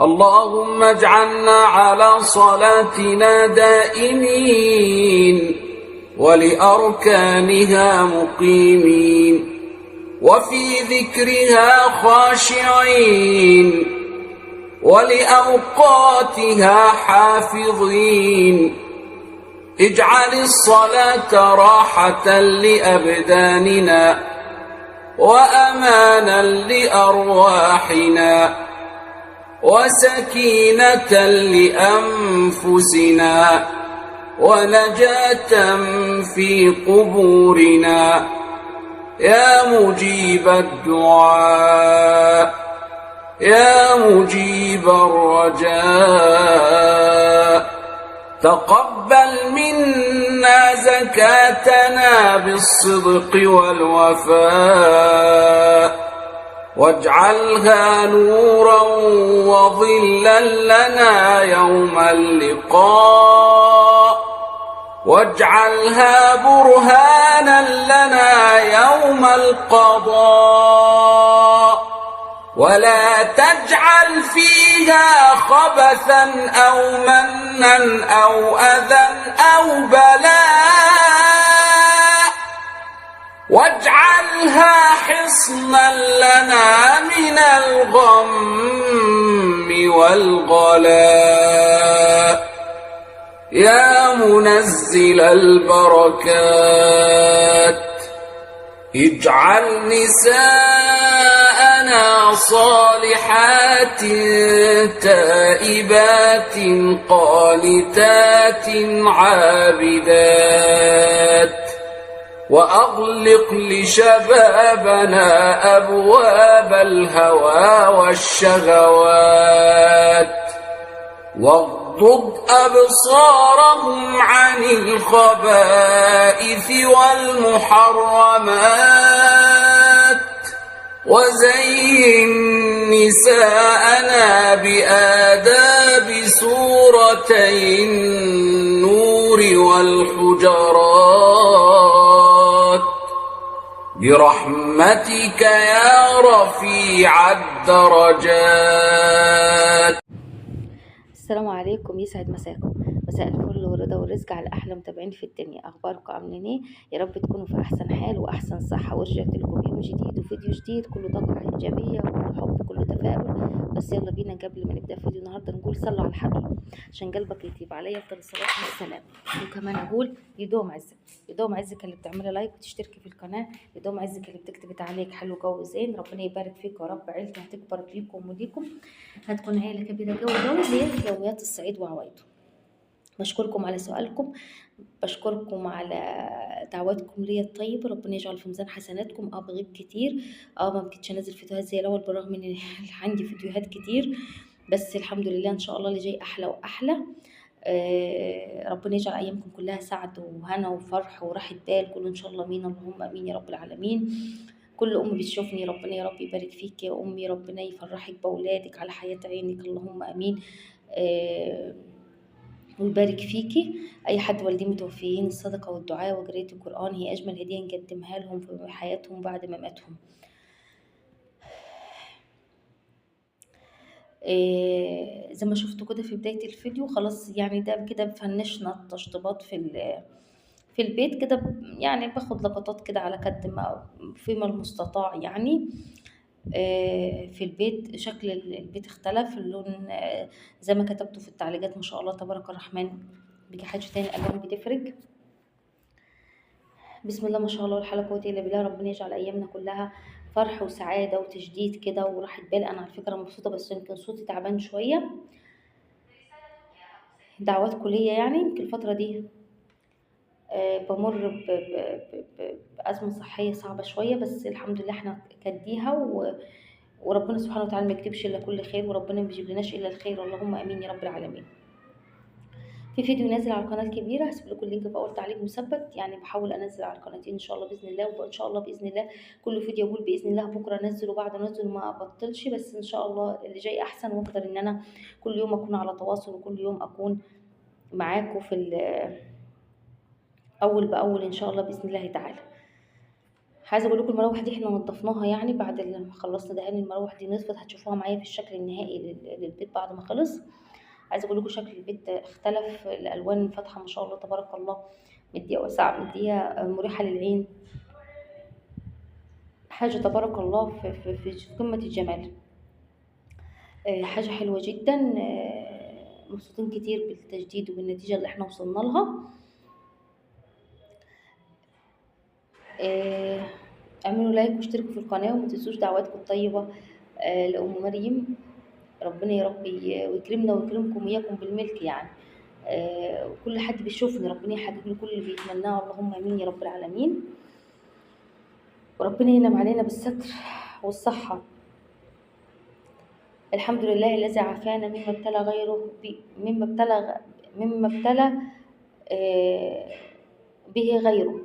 اللهم اجعلنا على صلاتنا دائمين ولأركانها مقيمين وفي ذكرها خاشعين ولأوقاتها حافظين. اجعل الصلاة راحة لأبداننا وأمانا لأرواحنا وسكينة لأنفسنا ونجاة في قبورنا يا مجيب الدعاء يا مجيب الرجاء. تقبل منا زكاتنا بالصدق والوفاء واجعلها نورا وظلا لنا يوم اللقاء واجعلها برهانا لنا يوم القضاء ولا تجعل فيها خبثا أو منا أو أذى أو بلاء واجعلها حصنا لنا من الغم والغلاء يا منزل البركات. اجعل نساءنا صالحات تائبات قانتات عابدات وأغلق لشبابنا أبواب الهوى والشهوات واغضض أبصارهم عن الخبائث والمحرمات وزين نساءنا بآداب سورتي النور والحجرات برحمتك يا رفيع الدرجات. السلام عليكم، يسعد مساكم، مساء الفل والرضا والرزق على احلى متابعين في الدنيا. اخباركم عاملين ايه؟ يا رب تكونوا في احسن حال واحسن صحه، ورجعت لكم يوم جديد وفيديو جديد كله طاقه ايجابيه وكله حب كله تفاؤل. بس يلا بينا قبل ما نبدا فيديو النهارده نقول صلوا على الحبيب عشان قلبك يطيب عليه افضل الصلاه والسلام. وكمان اقول يدوم عزك، يدوم عزك اللي بتعملي لايك وتشتركي في القناه، يدوم عزك اللي بتكتبي تعليق حلو جو زين. ربنا يبارك فيك يا رب، عيلتي هتكبر بيكم وليكم، هتكون عيله كبيره جو ليه يوميات الصعيد وعوايده. بشكركم على سؤالكم، بشكركم على دعواتكم ليا الطيبة، ربنا يجعل في ميزان حسناتكم. بغيب كتير، ما بقتش انزل فيديوهات زي الاول بالرغم ان عندي فيديوهات كتير، بس الحمد لله ان شاء الله اللي جاي احلى واحلى. ربنا يجعل ايامكم كلها سعد وهنا وفرح وراحة بال كله ان شاء الله. امين اللهم امين يا رب العالمين. كل ام بتشوفني ربنا يا رب يبارك فيك يا امي، ربنا يفرحك باولادك على حياة عينك اللهم امين. ويبارك فيكي. اي حد والدين متوفيين، الصدقه والدعاء وقرايه القران هي اجمل هديه نقدمها لهم في حياتهم بعد ما ماتهم. زي ما شفتوا كده في بدايه الفيديو، خلاص يعني ده كده فنشنا التشطيبات في البيت كده، يعني باخد لقطات كده على قد ما فيما المستطاع يعني. في البيت شكل البيت اختلف، اللون زي ما كتبتوا في التعليقات ما شاء الله تبارك الرحمن. بيجي حاجة تاني الألوان بتفرق. بسم الله ما شاء الله ولا حول ولا قوة إلا بالله. ربنا يجعل أيامنا كلها فرح وسعادة وتجديد كده وراحة بال. أنا على فكرة مبسوطة بس يمكن صوتي تعبان شوية، دعواتكم ليا يعني. يمكن الفترة دي بمر بأزمة صحية صعبة شوية، بس الحمد لله احنا كديها وربنا سبحانه وتعالى ما يكتبش الا كل خير، وربنا ما يجيب لناش الا الخير، اللهم امين يا رب العالمين. في فيديو نازل على القناه الكبيره، هسيب لكم اللينك في اول تعليق مثبت، يعني بحاول انزل على القناتين ان شاء الله باذن الله. وان شاء الله باذن الله كل فيديو اقول باذن الله بكره انزل وبعد انزل ما ابطلش، بس ان شاء الله اللي جاي احسن، واقدر ان انا كل يوم اكون على تواصل وكل يوم اكون معاكم في اول باول ان شاء الله باذن الله تعالى. عايزه اقول لكم المراوح دي احنا نضفناها، يعني بعد ما خلصنا دهان المراوح دي نطفت، هتشوفوها معايا في الشكل النهائي للبيت بعد ما خلص. عايزه اقول لكم شكل البيت اختلف، الالوان فاتحه ما شاء الله تبارك الله، مديه واسعه، مديه مريحه للعين، حاجه تبارك الله في قمه الجمال. حاجه حلوه جدا. مبسوطين كتير بالتجديد وبالنتيجه اللي احنا وصلنا لها. آه، اعملوا لايك واشتركوا في القناه، وما تنسوش دعواتكم الطيبه لأم مريم. ربنا يا رب ويكرمنا ويكرمكم وإياكم بالملك يعني. وكل حد بيشوفني ربنا يحقق له كل اللي بيتمناه، اللهم امين يا رب العالمين. وربنا ينعم علينا بالستر والصحة. الحمد لله الذي عافانا مما ابتلى غيره مما ابتلى آه، به غيره.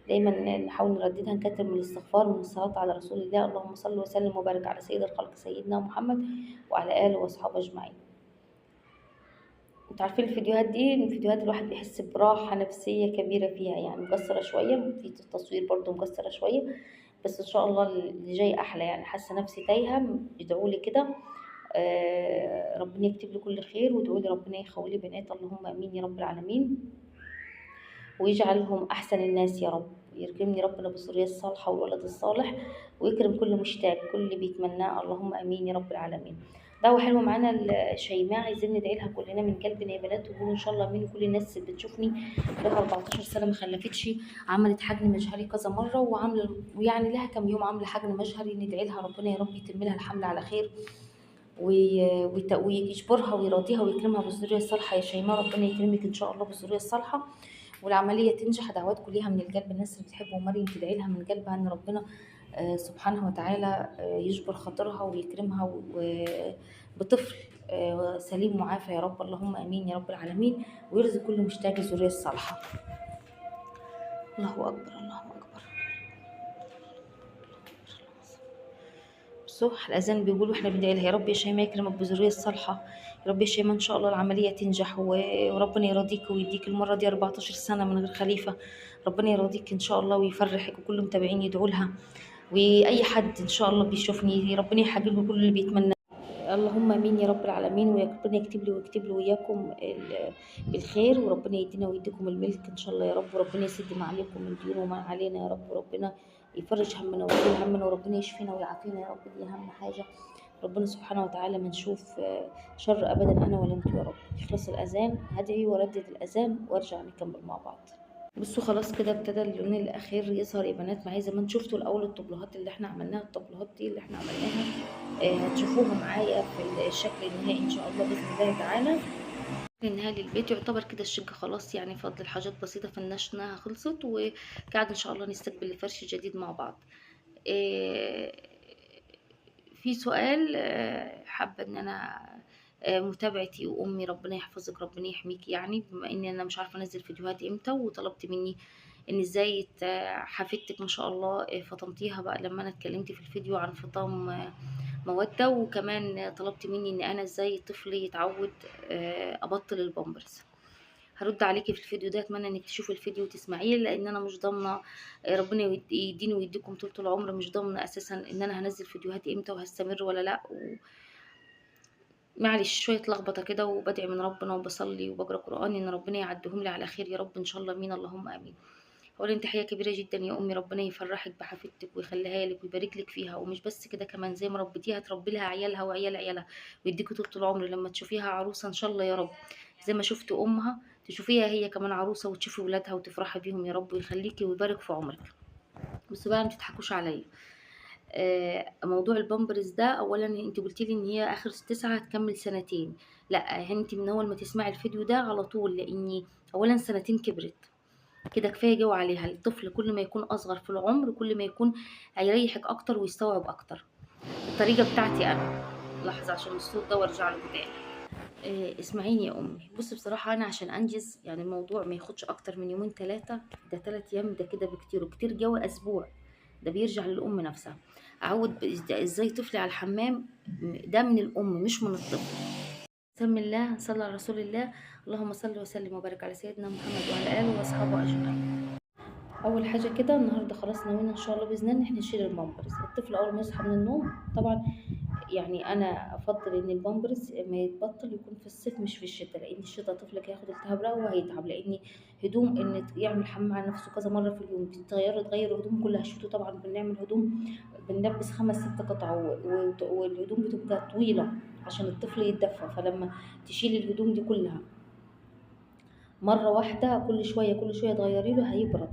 دايما نحاول نرددها، نكتر من الاستغفار ومن الصلاة على رسول الله. اللهم صل وسلم وبارك على سيد الخلق سيدنا محمد وعلى آله وأصحابه أجمعين. انتوا عارفين الفيديوهات دي، من الفيديوهات الواحد بيحس براحة نفسية كبيرة فيها، يعني مقصرة شوية في التصوير برضو، مقصرة شوية، بس ان شاء الله اللي جاي احلى. يعني حاسة نفسي تايهة، ادعوا لي كده. ربنا يكتب لي كل خير، وادعوا لي ربنا يخولي بنات، اللهم امين يا رب العالمين، ويجعلهم احسن الناس يا رب. يكرمني ربنا بالذرية الصالحة والولد الصالح، ويكرم كل مشتاق، كل اللي بيتمناه، اللهم امين يا رب العالمين. دعوة حلوة معانا شيماء، عايزين ندعي لها كلنا من قلبنا يا بنات، وقولوا ان شاء الله امين. كل الناس اللي بتشوفني لها 14 سنة ما خلفتش، عملت حجن مجهري كذا مرة، وعاملة ويعني لها كم يوم عاملة حجن مجهري، ندعي لها ربنا يا رب يتم لها الحمل على خير، ويجبرها ويراضيها ويكرمها بالذرية الصالحة يا شيماء. ربنا يكرمك ان شاء الله بالذرية الصالحة، والعملية تنجح. دعواتكم ليها من القلب، الناس اللي بتحب مريم تدعي لها من قلبها ان ربنا سبحانه وتعالى يجبر خاطرها ويكرمها بطفل سليم معافى يا رب، اللهم امين يا رب العالمين، ويرزق كل مشتاق الذرية الصالحة. الله اكبر الله اكبر. بصوا الاذان بيقولوا احنا بندعي لها، يا رب يا شيماء يكرمك بالذرية الصالحة، يا رب يا شيماء ان شاء الله العملية تنجح، وربنا يرضيك ويديك المرة دي 14 سنة من غير خليفة. ربنا يرضيك ان شاء الله ويفرحك، وكل متابعين يدعوا لها، واي حد ان شاء الله بيشوفني ربنا يحقق له كل اللي بيتمناه، اللهم امين يا رب العالمين. وربنا يكتب لي ويكتب له وياكم بالخير، وربنا يدينا ويديكم الملك ان شاء الله يا رب، وربنا يسد ما عليكم من ديون وما علينا يا رب، وربنا يفرج همنا ويزيل همنا، وربنا يشفينا ويعافينا يا رب، دي اهم حاجه. ربنا سبحانه وتعالى ما نشوف شر ابدا انا ولا انتوا يا رب. يخلص الاذان هدعي وردد الاذان وارجع نكمل مع بعض. بصوا خلاص كده ابتدى اللون الاخير يظهر يا بنات معايا، زي ما انتم شفتوا الاول الطبلوهات اللي احنا عملناها، الطبلوهات دي اللي احنا عملناها هتشوفوها معايا في الشكل النهائي ان شاء الله باذن الله تعالى. النهائي للبيت يعتبر كده الشقه خلاص، يعني فضل حاجات بسيطه فنشناها خلصت، وقاعد ان شاء الله نستقبل الفرش الجديد مع بعض. في سؤال حابه ان انا متابعتي وامي ربنا يحفظك ربنا يحميك، يعني بما اني انا مش عارفه انزل فيديوهات امتى، وطلبت مني ان ازاي حفيدتك ما شاء الله فطمتيها بقى لما انا اتكلمت في الفيديو عن فطام مودة، وكمان طلبت مني ان انا ازاي طفلي يتعود ابطل البامبرز. هرد عليكي في الفيديو ده، اتمنى انك تشوفي الفيديو وتسمعيه، لان انا مش ضامنه ربنا يديني ويديكم طول العمر، مش ضامنه اساسا ان انا هنزل فيديوهات امتى وهستمر ولا لا. معلش شويه لخبطه كده، وبدعي من ربنا وبصلي وبقرا قران ان ربنا يعدهم لي على خير يا رب ان شاء الله، امين اللهم امين. اولا تحيه كبيره جدا يا امي، ربنا يفرحك بحفيدتك ويخليها لك ويبارك لك فيها، ومش بس كده كمان زي ما ربيتيها تربي لها عيالها وعيال عيالها، ويديكي طول العمر لما تشوفيها عروسه ان شاء الله يا رب، زي ما شفت امها تشوفيها هي كمان عروسه، وتشوفي ولادها وتفرحي بيهم يا رب، ويخليكي ويبارك في عمرك. بس بقى ما تضحكوش عليا، موضوع البامبرز ده، اولا انت قلتي لي ان هي اخر 9 هتكمل سنتين، لا انت من اول ما تسمعي الفيديو ده على طول، لاني اولا سنتين كبرت كده كفايه جو عليها. الطفل كل ما يكون اصغر في العمر كل ما يكون هيريحك اكتر ويستوعب اكتر. الطريقه بتاعتي انا، لحظه عشان الصوت ده وارجع له تاني. اسمعيني يا امي، بصي بصراحه انا عشان انجز يعني الموضوع ما ياخدش اكتر من يومين 3، ده 3 ايام ده كده بكتير، وكتير جو اسبوع، ده بيرجع للام نفسها. اعود ازاي طفلي على الحمام، ده من الام مش من الطفل. بسم الله صلى على رسول الله، اللهم صل وسلم وبارك على سيدنا محمد وعلى اله واصحابه اجمعين. اول حاجه كده النهارده خلاص ناويين ان شاء الله باذن الله ان احنا نشيل البامبرز. الطفل اول ما يصحى من النوم طبعا، يعني انا افضل ان البامبرز ما يتبطل يكون في الصيف مش في الشتاء، لان الشتاء طفلك هياخد التهاب رئوي وهيتعب، لان هدوم ان يعمل حمام على نفسه كذا مره في اليوم، تغير هدوم كلها الشتاء. طبعا بنعمل هدوم، بنلبس 5 6 قطع والهدوم بتبقى طويله عشان الطفل يتدفى، فلما تشيل الهدوم دي كلها مرة واحدة كل شوية تغيري له هيبرد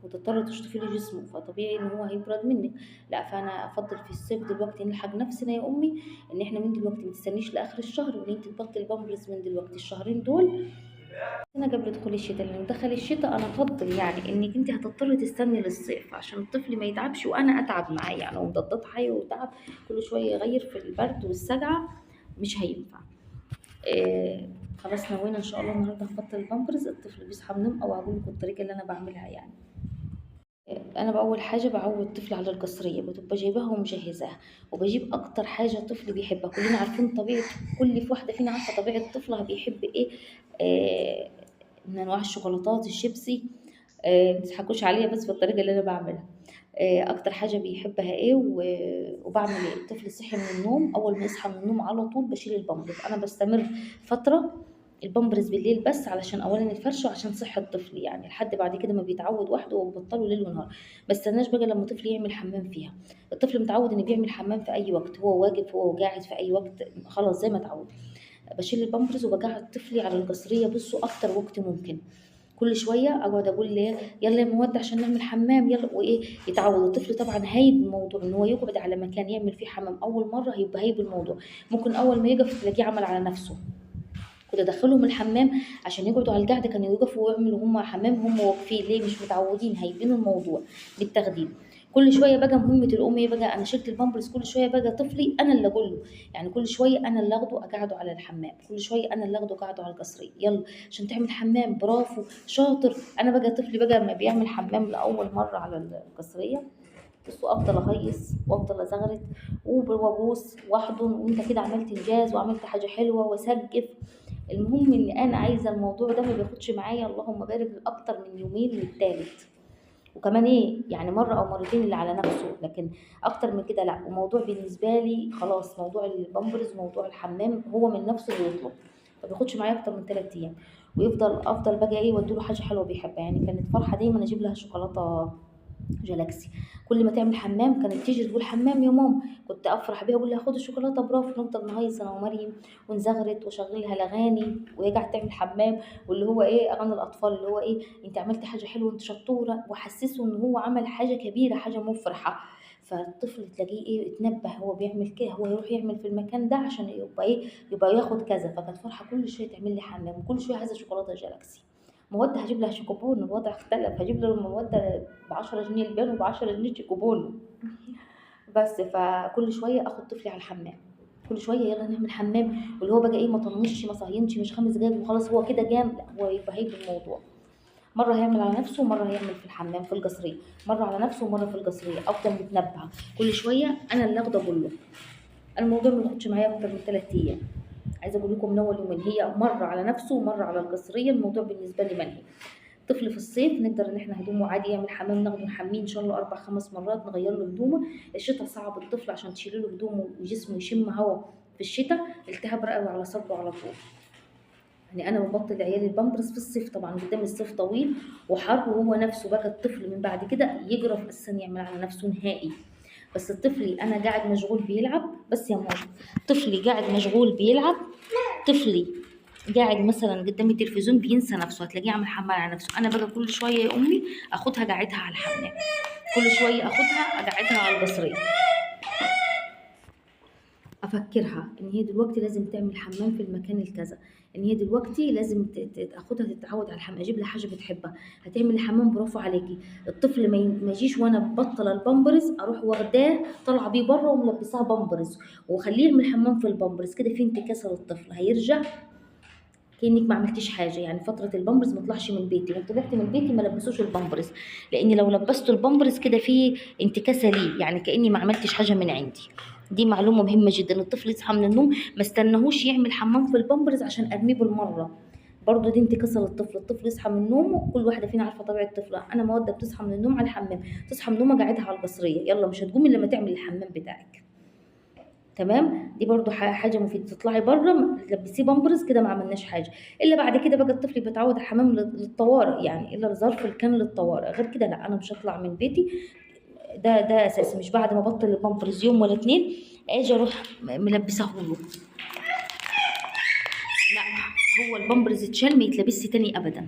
وتضطر تشطفي له جسمه، فطبيعي ان هو هيبرد منك. لا، فانا افضل في الصيف دلوقتي نلحق نفسنا يا امي، ان احنا من دلوقتي ما تستنيش لاخر الشهر، وان انت تبطلي بامبرز من دلوقتي الشهرين دول انا قبل دخول الشتاء. لان دخل الشتاء انا افضل يعني انك انت هتضطري تستني للصيف عشان الطفل ما يتعبش وانا اتعب معاه، يعني ومضادات حيوي وتعب كل شويه يغير في البرد والسجعه مش هينفع. خلاص نوينا ان شاء الله النهارده هنبطل البامبرز. الطفل بيصحى من النوم او هقول لكم الطريقه اللي انا بعملها يعني. انا باول حاجه بعود الطفل على القصريه، بتبقى جايباها ومجهزاها، وبجيب اكتر حاجه الطفل بيحبها. كلنا عارفين طبيعه، كل في واحده فينا عارفه طبيعه طفلها بيحب ايه. آه من انواع الشوكولاتات الشيبسي. ما تضحكوش عليا بس في الطريقه اللي انا بعملها. اكتر حاجه بيحبها ايه وبعمل ايه. الطفل صحي من النوم، اول ما يصحى من النوم على طول بشيل البامبرز. انا بستمر فتره البامبرز بالليل بس علشان اولا الفرش وعشان صحه الطفل، يعني لحد بعد كده ما بيتعود وحده وببطله ليل ونهار. ما استناش بقى لما الطفل يعمل حمام فيها. الطفل متعود ان بيعمل حمام في اي وقت، هو واقف هو قاعد في اي وقت، خلاص زي ما اتعود. بشيل البامبرز وبقعد طفلي على القصريه بصوا اكتر وقت ممكن. كل شويه اقعد اقول ليه يلا يا مواد عشان نعمل حمام يلا، وايه يتعود الطفل. طبعا هايب الموضوع ان هو يقعد على مكان يعمل فيه حمام اول مره، هيبقى هايب الموضوع. ممكن اول ما يقف تلاقيه عمل على نفسه. كنت ادخلهم الحمام عشان يقعدوا على القعده، كانوا يوقفوا ويعملوا هم حمام هم واقفين، ليه مش متعودين هايبين الموضوع بالتخدير. كل شويه بقى مهمه الام ايه بقى، انا شلت البامبرز كل شويه بقى طفلي انا اللي اقول له، يعني كل شويه انا اللي اخده اقعده على الحمام، كل شويه انا اللي اخده اقعده على القصريه، يلا عشان تعمل حمام برافو شاطر. انا بقى طفلي بقى لما بيعمل حمام لاول مره على القصريه بصوا افضل اهيص وافضل ازغرت وابوس واحضن، وانت كده عملت انجاز وعملت حاجه حلوه واسقف. المهم ان انا عايزه الموضوع ده ما بياخدش معايا اللهم بارك اكتر من يومين للتالت، وكمان ايه يعني مره او مرتين اللي على نفسه، لكن اكتر من كده لا. وموضوع بالنسبه لي خلاص موضوع البامبرز موضوع الحمام هو من نفسه اللي يطلب، ما بياخدش معايا اكتر من 3 ايام. ويفضل افضل بقى ايه واديله حاجه حلوه بيحبها. يعني كانت فرحه دايما اجيب لها شوكولاته جالاكسي. كل ما تعمل حمام كانت تيجي تقول حمام يا ماما، كنت افرح بيها اقول لها خد الشوكولاته برافو، نفضل نهيص انا ومريم ونزغرت واشغل لها الاغاني وهي قاعده تعمل حمام، واللي هو ايه اغاني الاطفال اللي هو ايه انت عملتي حاجه حلوه انت شطوره، واحسسه ان هو عمل حاجه كبيره حاجه مفرحه. فالطفل تلاقيه ايه اتنبه هو بيعمل كده، هو يروح يعمل في المكان ده عشان يبقى ايه يبقى ياخد كذا. فكانت فرحه كل شويه تعمل لي حمام وكل شويه عايزه شوكولاته جالاكسي. مواد هجيب لها شيكوبون، الوضع اختلف، هجيب له المواد ب10 جنيه البان وب10 جنيه شيكوبون بس. فكل شويه اخد طفلي على الحمام، كل شويه يلا نعمل حمام، واللي هو بقى ايه ما طنشش ما صهينش مش 5 دقايق وخلاص هو كده جام، لا هو يبقى هيب الموضوع. مره هيعمل على نفسه ومره هيعمل في الحمام في القصريه، مره على نفسه ومره في القصريه، افضل متنبهه كل شويه انا اللي اخده اقول له. الموضوع ما ياخدش معايا اكتر من 3 ايام. عايزه اقول لكم من اول يومين هي مره على نفسه ومره على القصريه، الموضوع بالنسبه لي منهي. طفل في الصيف نقدر ان احنا هدومه عادي يعمل حمام ناخده نحميه ان شاء الله 4 5 مرات نغير له هدومه. الشتاء صعب الطفل عشان تشيلي له هدومه وجسمه يشم هواء في الشتاء، التهاب رئوي على صدره على طول. يعني انا ببطل عيالي البامبرز في الصيف، طبعا قدام الصيف طويل وحر، وهو نفسه بقى الطفل من بعد كده يجرف اساسا يعمل على نفسه نهائي. بس طفلي انا قاعد مشغول بيلعب بس يا ماما، طفلي قاعد مشغول بيلعب، طفلي قاعد مثلا قدام التلفزيون بينسى نفسه هتلاقيه عامل حمال على نفسه. انا بقى كل شويه يا امي اخدها قاعدها على الحمام، كل شويه اخدها اقعدها على البصريه، افكرها ان هي دلوقتي لازم تعمل حمام في المكان الكذا، ان هي دلوقتي لازم تاخدها تتعود على الحمام، اجيب لها حاجه بتحبها هتعمل حمام برافو عليكي. الطفل ما يجيش وانا ببطل البامبرز اروح واخداه طالعه بيه بره وملبساه بامبرز وخليه يعمل حمام في البامبرز، كده في انتكاسه للطفل هيرجع كانك ما عملتيش حاجه. يعني فتره البامبرز ما طلعش من بيتي، لو طلعت من بيتي ما لبسوش البامبرز، لان لو لبسته البامبرز كده في انتكاسه ليه، يعني كاني ما عملتش حاجه من عندي. دي معلومه مهمه جدا. الطفل يصحى من النوم ما استناهوش يعمل حمام في البامبرز عشان ارميه بالمره، برضو دي انتكاسه للطفل. الطفل يصحى من نومه، كل واحده فينا عارفه طبيعه طفلها. انا موده بتصحى من النوم على الحمام، تصحى من نومها قاعدها على القصريه، يلا مش هتقومي الا لما تعمل الحمام بتاعك. تمام، دي برضو حاجه مفيده. تطلعي بره تلبسيه بامبرز كده ما عملناش حاجه. الا بعد كده بقى الطفل بيتعود على الحمام للطوارئ يعني، الا الظرف اللي كان للطوارئ، غير كده لا، انا مش هطلع من بيتي. ده اساسي. مش بعد ما بطل البامبرز يوم ولا اتنين اجي اروح ملبسه له. لا، هو البامبرز اتشال ما يتلبسش تاني ابدا.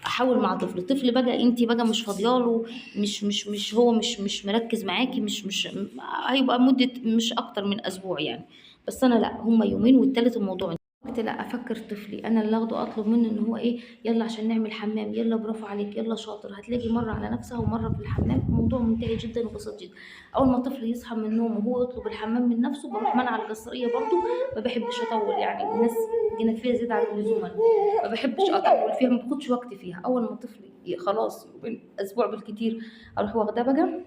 احاول مع طفل بقى انت بقى مش فاضياله، مش هو مش مركز معاكي، مش هيبقى مده مش اكتر من اسبوع يعني. بس انا لا، هما يومين والتالت الموضوع. وقت لا افكر طفلي، انا اللي اخده اطلب منه ان هو ايه، يلا عشان نعمل حمام، يلا برافو عليك، يلا شاطر. هتلاقي مره على نفسها ومره في الحمام. الموضوع منتهي جدا وبسيط جدا. اول ما الطفل يصحى من النوم وهو يطلب الحمام من نفسه، بروح منع القصريه برضو. ما بحبش اطول يعني، الناس جنت فيها زيادة عن اللزوم. أنا ما بحبش اطول فيها، ما باخدش وقت فيها. اول ما طفلي خلاص اسبوع بالكتير، اروح واخداه بقى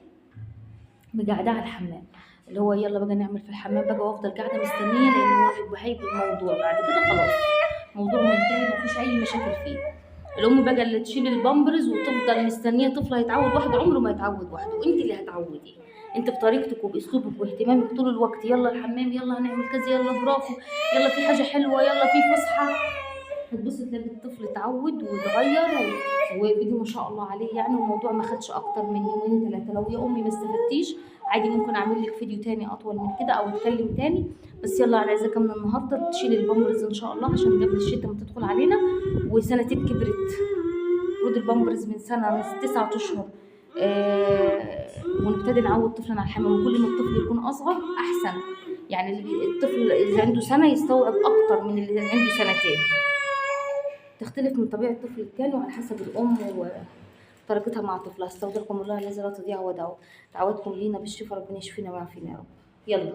مقعداه على الحمام، اللي هو يلا بقى نعمل في الحمام بقى، وافضل قاعده مستنيه، لان هو بيبقى هايب الموضوع. بعد كده خلاص الموضوع منتهي، مفيش اي مشاكل فيه. الام بقى اللي تشيل البامبرز وتفضل مستنيه طفله هيتعود وحده، عمره ما يتعود وحده، انت اللي هتعودي. انت بطريقتك وباسلوبك واهتمامك طول الوقت، يلا الحمام، يلا هنعمل كذا، يلا برافو، يلا في حاجه حلوه، يلا في فسحه. هتبص تلاقي الطفل اتعود واتغير وبدي ما شاء الله عليه يعني. والموضوع ما خدش اكتر من يومين ثلاثه. لو يا امي ما استفدتيش عادي، ممكن اعمل لك فيديو تاني اطول من كده او اتكلم تاني. بس يلا انا عايزاك من النهارده تشيل البامبرز ان شاء الله، عشان قبل الشتاء ما تدخل علينا وسنتك كبرت. المفروض البامبرز من سنه، من 9 اشهر. ونبتدي نعود طفلنا على الحمام. وكل ما الطفل يكون اصغر احسن يعني. الطفل اللي عنده سنه يستوعب اكتر من اللي عنده سنتين. تختلف من طبيعة الطفل التاني وعلى حسب الأم وطريقتها مع طفلها. استودعكم الله الذي لا تضيع ودائعه. دعواتكم لينا بالشفاء، ربنا يشفينا ويعافينا يا رب. يلا.